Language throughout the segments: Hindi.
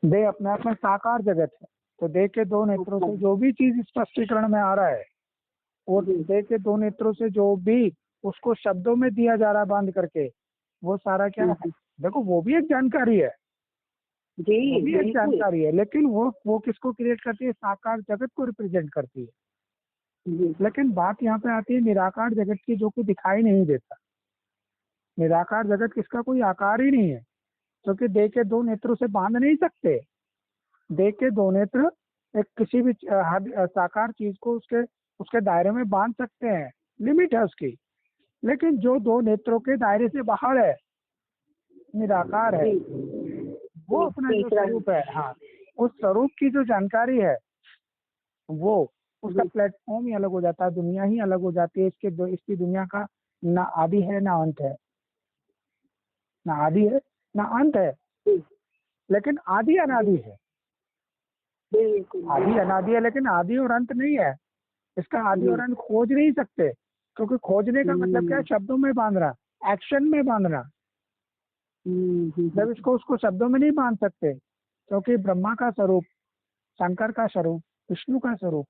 देह अपने आप में साकार जगत है, तो देह के दो नेत्रों से जो भी चीज स्पष्टीकरण में आ रहा है, वो देह के दो नेत्रों से जो भी उसको शब्दों में दिया जा रहा है बांध करके, वो सारा क्या है? देखो वो भी एक जानकारी है, वो भी एक जानकारी है, लेकिन वो किसको क्रिएट करती है? साकार जगत को रिप्रेजेंट करती है। लेकिन बात यहाँ पे आती है निराकार जगत की, जो कि दिखाई नहीं देता। निराकार जगत किसका कोई आकार ही नहीं है, क्योंकि देह के दो नेत्रों से बांध नहीं सकते। देह के दो नेत्र एक किसी भी साकार चीज को उसके उसके दायरे में बांध सकते हैं, लिमिट है उसकी। लेकिन जो दो नेत्रों के दायरे से बाहर है, निराकार है, वो अपना जो स्वरूप है, हाँ, उस स्वरूप की जो जानकारी है, वो उसका प्लेटफॉर्म ही अलग हो जाता है, दुनिया ही अलग हो जाती है। इसकी दुनिया का ना आदि है ना अंत है, ना आदि है ना अंत है, लेकिन आदि अनादि है। आदि अनादि है, लेकिन आदि और अंत नहीं है। इसका आदि और अंत खोज नहीं सकते, क्योंकि खोजने का मतलब क्या है? शब्दों में बांधना, एक्शन में बांधना। जब इसको उसको शब्दों में नहीं बांध सकते, क्योंकि ब्रह्मा का स्वरूप, शंकर का स्वरूप, विष्णु का स्वरूप,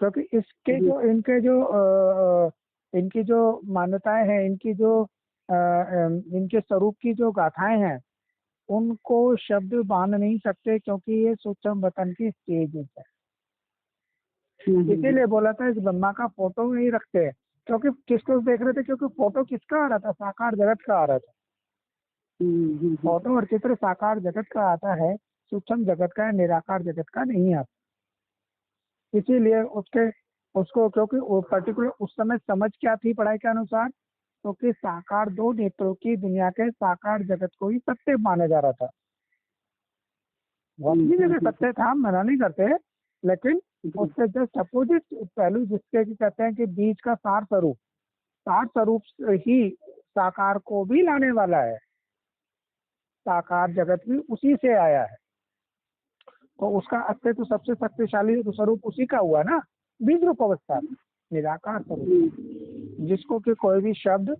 क्योंकि इसके जो इनकी जो मान्यताएं हैं, इनके स्वरूप की जो गाथाएं हैं, उनको शब्द बांध नहीं सकते, क्योंकि ये सूक्ष्म वतन की स्टेज है। इसीलिए बोला था इस ब्रह्मा का फोटो नहीं रखते, क्योंकि किसको देख रहे थे? क्योंकि फोटो किसका आ रहा था? साकार जगत का आ रहा था। फोटो और चित्र साकार जगत का आता है, सूक्ष्म जगत का, निराकार जगत का नहीं आता। इसीलिए उसको क्योंकि वो पर्टिकुलर उस समय समझ क्या थी पढ़ाई के अनुसार, क्योंकि साकार दो नेत्रों की दुनिया के साकार जगत को ही सत्य माना जा रहा था। वो अपनी जगह सत्य था, हम मना नहीं करते, लेकिन उससे जस्ट अपोजिट पहलू जिसके की कहते हैं कि बीच का सार स्वरूप ही साकार को भी लाने वाला है। साकार जगत भी उसी से आया है, तो उसका अस्तित्व सबसे शक्तिशाली स्वरूप उसी का हुआ ना, बीज रूप अवस्था, निराकार स्वरूप, जिसको कि कोई भी शब्द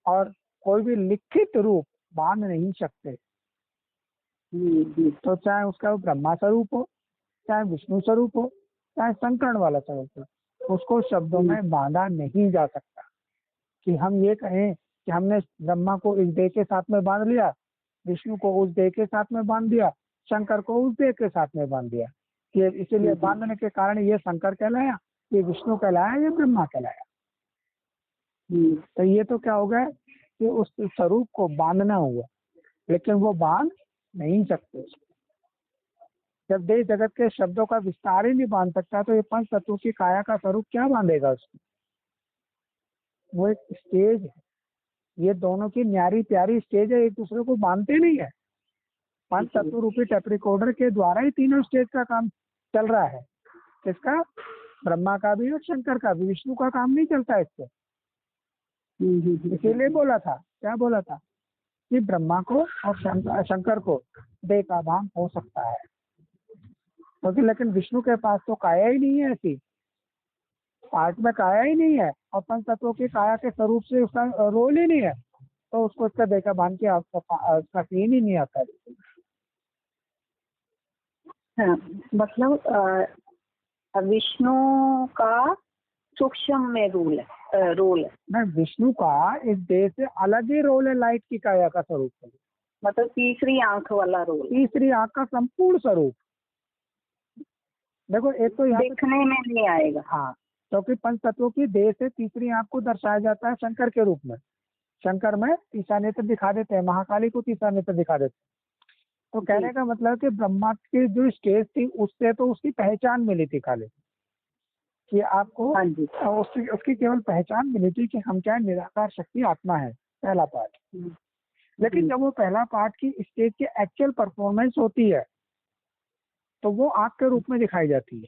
और कोई भी लिखित रूप बांध नहीं सकते। तो चाहे उसका ब्रह्मा स्वरूप हो, चाहे विष्णु स्वरूप हो, चाहे संकरण वाला स्वरूप हो, उसको शब्दों में बांधा नहीं जा सकता। कि हम ये कहें कि हमने ब्रह्मा को इस देह के साथ में बांध लिया, विष्णु को उस देह के साथ में बांध दिया, शंकर को उस देह के साथ में बांध दिया, ये इसीलिए बांधने के कारण ये शंकर कहलाया, ये विष्णु कहलाया, ये ब्रह्मा कहलाया। तो ये तो क्या हो गया कि उस स्वरूप को बांधना हुआ, लेकिन वो बांध नहीं सकते। जब देह जगत के शब्दों का विस्तार ही नहीं बांध सकता, तो ये पंच तत्वों की काया का स्वरूप क्या बांधेगा उसको? वो एक स्टेज है, ये दोनों की न्यारी प्यारी स्टेज है, एक दूसरे को बांधते नहीं है। पंच तत्व रूपी टेप रिकॉर्डर के द्वारा ही तीनों स्टेज का काम चल रहा है। किसका? ब्रह्मा का भी और शंकर का भी। विष्णु का काम नहीं चलता इससे। इसीलिए बोला था, क्या बोला था कि ब्रह्मा को और शंकर को देह का भान हो सकता है, क्योंकि लेकिन विष्णु के पास तो काया ही नहीं है, ऐसी पार्ट में काया ही नहीं है, और पंच तत्वों की काया के स्वरूप से उसका रोल ही नहीं है, तो उसको इसका देह का भान के उसका सीन ही नहीं आता है। हाँ, मतलब विष्णु का सूक्ष्म में रोल है। नहीं, विष्णु का इस देह से अलग ही रोल है, लाइट की काया का स्वरूप है, मतलब तीसरी आंख वाला रोल, तीसरी आंख का संपूर्ण स्वरूप। देखो एक तो यहाँ देखने में नहीं आएगा। हाँ, क्योंकि पंच तत्वों की देह से तीसरी आंख को दर्शाया जाता है शंकर के रूप में। शंकर में तीसरा नेत्र दिखा देते हैं, महाकाली को तीसरा नेत्र दिखा देते हैं। तो कहने का मतलब कि ब्रह्मा की जो स्टेज थी उससे तो उसकी पहचान मिली थी खाली, कि आपको उसकी केवल पहचान मिली थी कि हम क्या निराकार शक्ति आत्मा है, पहला पार्ट। लेकिन जब वो पहला पार्ट की स्टेज की एक्चुअल परफॉर्मेंस होती है, तो वो आंख के रूप में दिखाई जाती है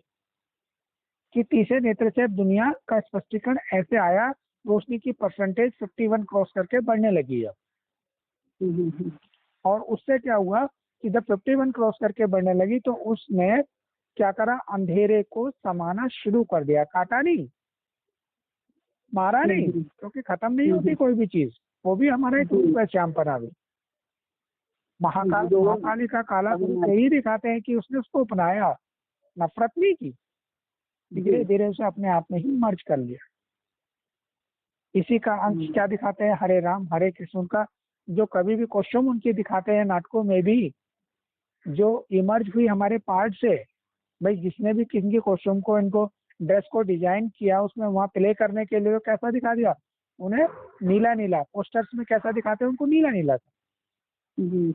कि तीसरे नेत्र से दुनिया का स्पष्टीकरण ऐसे आया, रोशनी की परसेंटेज 51 क्रॉस करके बढ़ने लगी है। और उससे क्या हुआ कि जब 51 क्रॉस करके बढ़ने लगी, तो उसने क्या करा? अंधेरे को समाना शुरू कर दिया। काटा नहीं, मारा नहीं, क्योंकि खत्म नहीं होती कोई भी चीज, वो भी हमारा एक रूप है, श्याम परावी। महाकाली का काला स्वरूप यही दिखाते हैं कि उसने उसको अपनाया, नफरत नहीं की, धीरे धीरे उसे अपने आप में ही मर्ज कर लिया। इसी का अंश क्या दिखाते हैं, हरे राम हरे कृष्ण। उनका जो कभी भी कॉस्ट्यूम उनके दिखाते हैं नाटकों में भी, जो इमर्ज हुई हमारे पार्ट से, भाई जिसने भी किसी के कॉस्ट्यूम को, इनको ड्रेस को डिजाइन किया, उसमें वहां प्ले करने के लिए कैसा दिखा दिया उन्हें, नीला नीला। पोस्टर्स में कैसा दिखाते हैं उनको, नीला नीला था।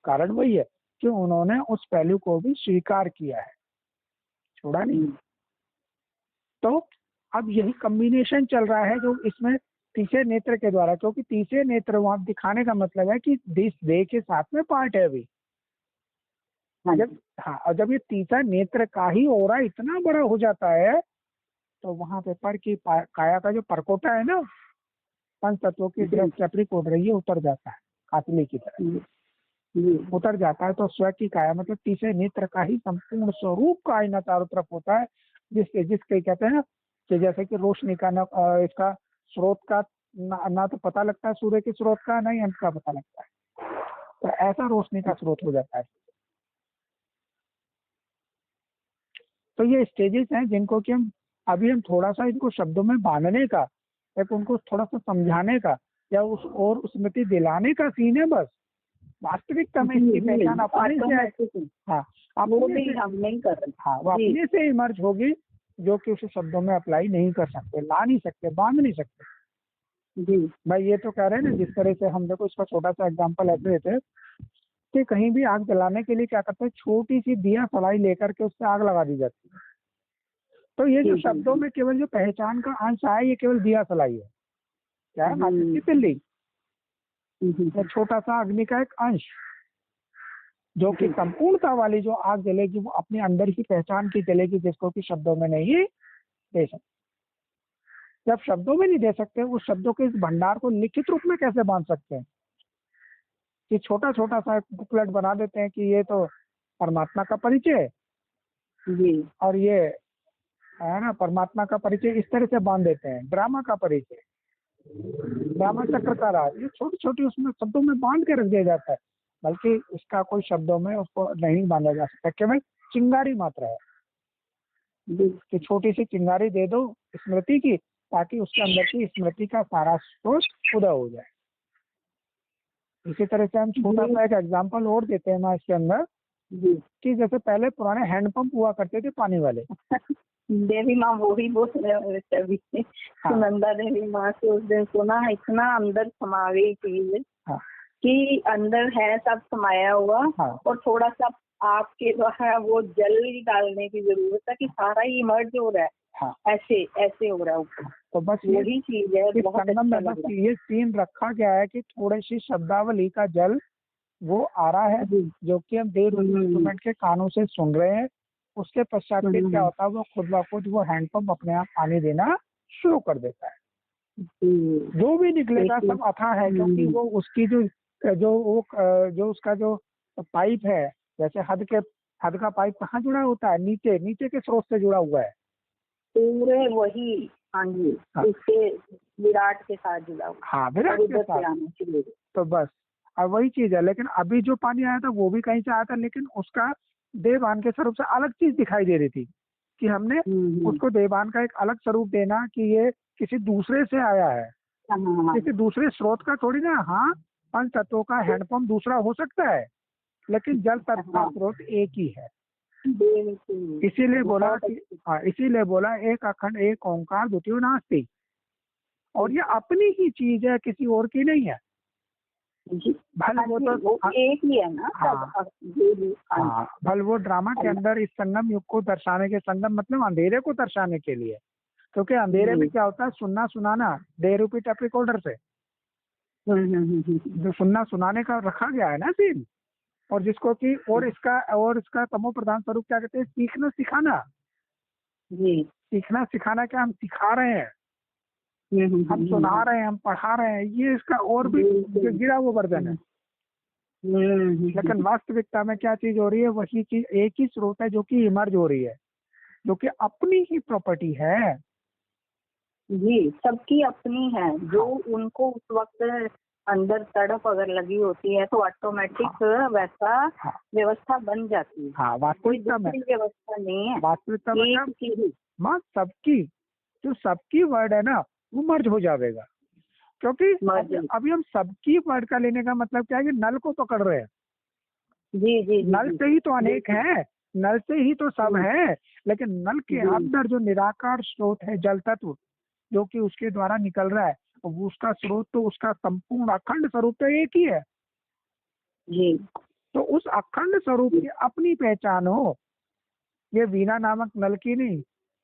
कारण वही है कि उन्होंने उस पहलू को भी स्वीकार किया है, छोड़ा नहीं। तो अब यही कॉम्बिनेशन चल रहा है जो इसमें तीसरे नेत्र के द्वारा, क्योंकि तीसरे नेत्र वहां दिखाने का मतलब है कि दिस देह के साथ में पार्ट है अभी। जब और जब ये तीसरा नेत्र का ही ओरा इतना बड़ा हो जाता है, तो वहां पे पर की काया का जो परकोटा है ना, पंच तत्वों की चपड़ी कोट रही है, उतर जाता है कातली की तरह उतर जाता है। तो स्व की काया मतलब तीसरे नेत्र का ही संपूर्ण स्वरूप का आईना चारों तरफ होता है, जिसके कहते हैं कि जैसे कि रोशनी का न इसका स्रोत का ना तो पता लगता है सूर्य के स्रोत का, ना ही अंत का पता लगता है, तो ऐसा रोशनी का स्रोत हो जाता है। तो ये स्टेजेस हैं जिनको कि हम थोड़ा सा इनको शब्दों में बांधने का, एक उनको थोड़ा सा समझाने का या उस स्मृति दिलाने का सीन है बस। वास्तविकता में इसकी पहचान अपने से, हाँ वो अपने से इमर्ज होगी, जो कि उसे शब्दों में अप्लाई नहीं कर सकते, ला नहीं सकते, बांध नहीं सकते। जी भाई ये तो कह रहे हैं ना, जिस तरह से हम देखो इसका छोटा सा एग्जांपल ऐसे देते कि कहीं भी आग जलाने के लिए क्या करते हैं, छोटी सी दिया सलाई लेकर के उससे आग लगा दी जाती है। तो ये जो शब्दों में केवल जो पहचान का अंश आया, ये केवल दिया सलाई है। क्या है, माचिस की तिल्ली, छोटा सा अग्नि का एक अंश, जो कि संपूर्णता वाली जो आग जलेगी वो अपने अंदर ही पहचान की जलेगी, जिसको कि शब्दों में नहीं दे सकते। जब शब्दों में नहीं दे सकते, उस शब्दों के इस भंडार को लिखित रूप में कैसे बांध सकते हैं, कि छोटा छोटा सा बुकलेट बना देते हैं कि ये तो परमात्मा का परिचय जी, और ये है ना परमात्मा का परिचय, इस तरह से बांध देते हैं। ड्रामा का परिचय, ड्रामा चक्र का राज, ये छोटी छोटी उसमें शब्दों में बांध के रख दिया जाता है, बल्कि इसका कोई शब्दों में उसको नहीं बांधा जा सकता, केवल चिंगारी मात्र है कि छोटी सी चिंगारी दे दो स्मृति की, ताकि उसके अंदर की स्मृति का सारा स्रोत उदय हो जाए। इसी तरह से हम छोटा सा एक एग्जांपल और देते हैं ना इसके अंदर कि जैसे पहले पुराने हैंडपंप हुआ करते थे पानी वाले। देवी माँ वो ही बोल रहे अभी, सुनंदा देवी माँ से उस दिन सुना, इतना अंदर समा गई चीज कि अंदर है सब समाया हुआ, और थोड़ा सा आपके द्वारा वो जल डालने की जरूरत है कि सारा ही इमर्ज हो रहा है, ऐसे ऐसे हो रहा है ऊपर। तो बस यही चीज है, बहुत अच्छा लग रहा है। ये सीन रखा गया है कि थोड़ी सी शब्दावली का जल वो आ रहा है, जो कि हम देर इंस्ट्रूमेंट के कानों से सुन रहे हैं। उसके पश्चात फिर क्या होता है, वो खुद ब खुद वो हैंडपंप अपने आप पानी देना शुरू कर देता है। जो भी निकलेगा सब अथाह है, क्योंकि वो उसकी जो उसका जो पाइप है, जैसे हद का पाइप कहाँ जुड़ा होता है, नीचे के स्रोत से जुड़ा हुआ है पूरे, वही उसके विराट के साथ जुड़ा हुआ। हाँ, विराट के साथ। तो बस अब वही चीज है। लेकिन अभी जो पानी आया था वो भी कहीं से आया था, लेकिन उसका देवान के स्वरूप से अलग चीज दिखाई दे रही थी, कि हमने उसको देवान का एक अलग स्वरूप देना कि ये किसी दूसरे से आया है, किसी दूसरे स्रोत का थोड़ी ना। हाँ, पंच तत्वों का हैंडपंप दूसरा हो सकता है, लेकिन जल तत्व का स्रोत एक ही है। इसीलिए बोला एक अखंड एक ओंकार द्वितीय नास्ति, और ये अपनी ही चीज है, किसी और की नहीं है। भल वो तो एक ही है ना। भल वो ड्रामा के अंदर इस संगम युग को दर्शाने के, संगम मतलब अंधेरे को दर्शाने के लिए, क्योंकि अंधेरे में क्या होता है, सुनना सुनाना देर रूपी टेप रिकॉर्डर से जो सुनना सुनाने का रखा गया है ना सीन, और जिसको कि और इसका तमो प्रधान स्वरूप क्या कहते हैं, सीखना सिखाना। सीखना सिखाना क्या, हम सिखा रहे हैं, हम सुना रहे हैं, हम पढ़ा रहे हैं, ये इसका और भी गिरा हुआ वर्जन है। लेकिन वास्तविकता में क्या चीज हो रही है, वही चीज एक ही स्रोत है जो कि इमर्ज हो रही है, जो कि अपनी ही प्रॉपर्टी है। जी, सबकी अपनी है, जो उनको उस वक्त अंदर तड़प अगर लगी होती है तो ऑटोमेटिक वैसा व्यवस्था बन जाती है। हाँ, कोई वास्तविकता में दूसरी व्यवस्था नहीं है, वास्तविकता में एक की ही। माँ सबकी जो सबकी वर्ड है ना वो मर्ज हो जाएगा, क्योंकि अभी हम सबकी वर्ड का लेने का मतलब क्या है कि नल को पकड़ रहे हैं। जी जी जी, नल से ही तो अनेक है, नल से ही तो सब है, लेकिन नल के अंदर जो निराकार स्रोत है जल तत्व जो कि उसके द्वारा निकल रहा है, उसका स्रोत तो उसका संपूर्ण अखंड स्वरूप तो एक ही है जी। तो उस अखंड स्वरूप की अपनी पहचान हो। ये वीणा नामक नल की नहीं,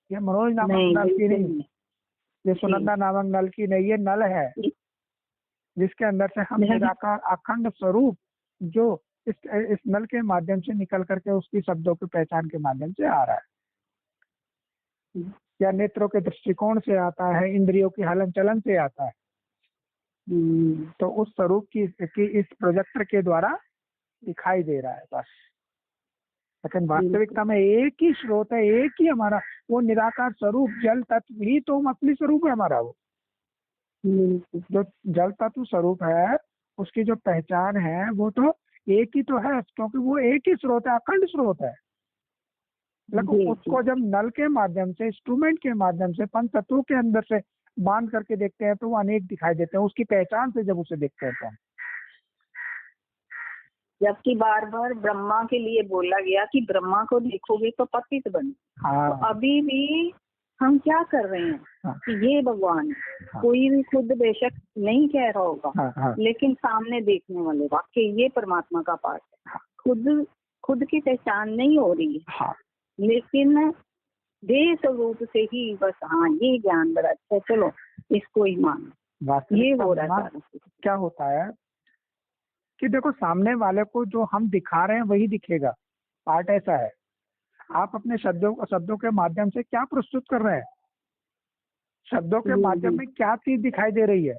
ये मनोज नामक नल की नहीं, ये सुनंदा नामक नल की नहीं, ये नल है जिसके अंदर से हम निराकार अखंड स्वरूप जो इस नल के माध्यम से निकल करके उसकी शब्दों की पहचान के माध्यम से आ रहा है, या नेत्रों के दृष्टिकोण से आता है, इंद्रियों की हलन चलन से आता है। तो उस स्वरूप की इस प्रोजेक्टर के द्वारा दिखाई दे रहा है बस। लेकिन वास्तविकता में एक ही स्रोत है, एक ही हमारा वो निराकार स्वरूप जल तत्व ही तो असली स्वरूप है हमारा। वो जो जल तत्व स्वरूप है उसकी जो पहचान है वो तो एक ही तो है, क्योंकि वो एक ही स्रोत है, अखंड स्रोत है। लेकिन उसको जब नल के माध्यम से, इंस्ट्रूमेंट के माध्यम से, पंच तत्वों के अंदर से बांध करके देखते हैं तो वो अनेक दिखाई देते हैं उसकी पहचान से जब उसे देखते हैं तो। जबकि बार बार ब्रह्मा के लिए बोला गया कि ब्रह्मा को देखोगे तो पतित बने। तो अभी भी हम क्या कर रहे हैं कि ये भगवान कोई भी खुद बेशक नहीं कह रहा होगा, लेकिन सामने देखने वाले वाकई ये परमात्मा का पार्ट है। खुद की पहचान नहीं हो रही है, लेकिन देह स्वरूप से ही बस हाँ ये ज्ञान बड़ा अच्छा, चलो इसको ही मान। ये हो रहा है। क्या होता है कि देखो सामने वाले को जो हम दिखा रहे हैं वही दिखेगा, पार्ट ऐसा है। आप अपने शब्दों के माध्यम से क्या प्रस्तुत कर रहे हैं, शब्दों के माध्यम में क्या चीज दिखाई दे रही है,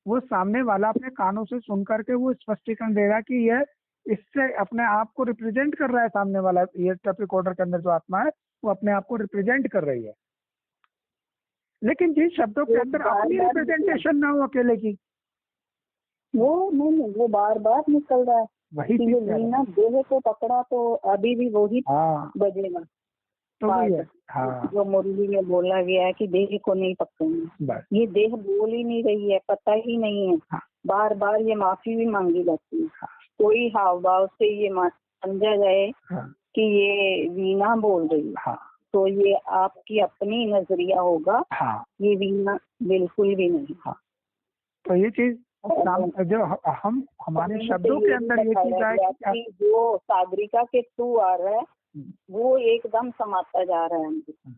वो सामने वाला अपने कानों से सुन करके वो स्पष्टीकरण देगा कि ये इससे अपने आप को रिप्रेजेंट कर रहा है। सामने वाला ये टेप रिकॉर्डर के अंदर जो आत्मा है वो अपने आप को रिप्रेजेंट कर रही है। लेकिन जिन शब्दों के अंदर अपनी रिप्रेजेंटेशन ना हो अकेले की, वो नहीं, वो बार बार निकल रहा है। वही वीणा देह को पकड़ा तो अभी भी वही बजेगा। तो जो मुरली में बोला गया है कि देह को नहीं पकड़ना, ये देह बोल ही नहीं रही है, पता ही नहीं है। बार बार ये माफी भी मांगी जाती है। कोई हाव भाव से ये समझा जाए कि ये वीणा बोल रही है, तो ये आपकी अपनी नजरिया होगा। ये वीणा बिल्कुल भी नहीं। तो ये चीज जो हम हमारे शब्दों के अंदर ये चीज है कि जो सागरिका के थ्रू आ रहा है वो एकदम समाता जा रहा है।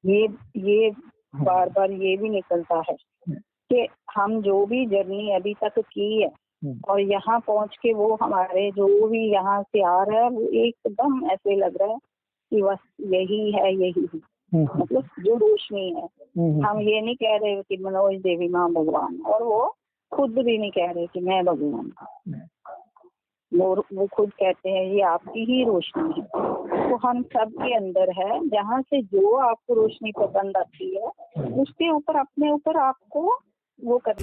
ये बार बार ये भी निकलता है कि हम जो भी जर्नी अभी तक की है और यहाँ पहुँच के वो हमारे जो भी यहाँ से आ रहा है वो एकदम ऐसे लग रहा है कि बस यही है, यही है। मतलब जो रोशनी है। हम ये नहीं कह रहे कि मनोज देवी माँ भगवान, और वो खुद भी नहीं कह रहे कि मैं भगवान। वो खुद कहते हैं ये आपकी ही रोशनी है। तो हम सब के अंदर है, जहाँ से जो आपको रोशनी पसंद आती है उसके ऊपर अपने ऊपर आपको वो कर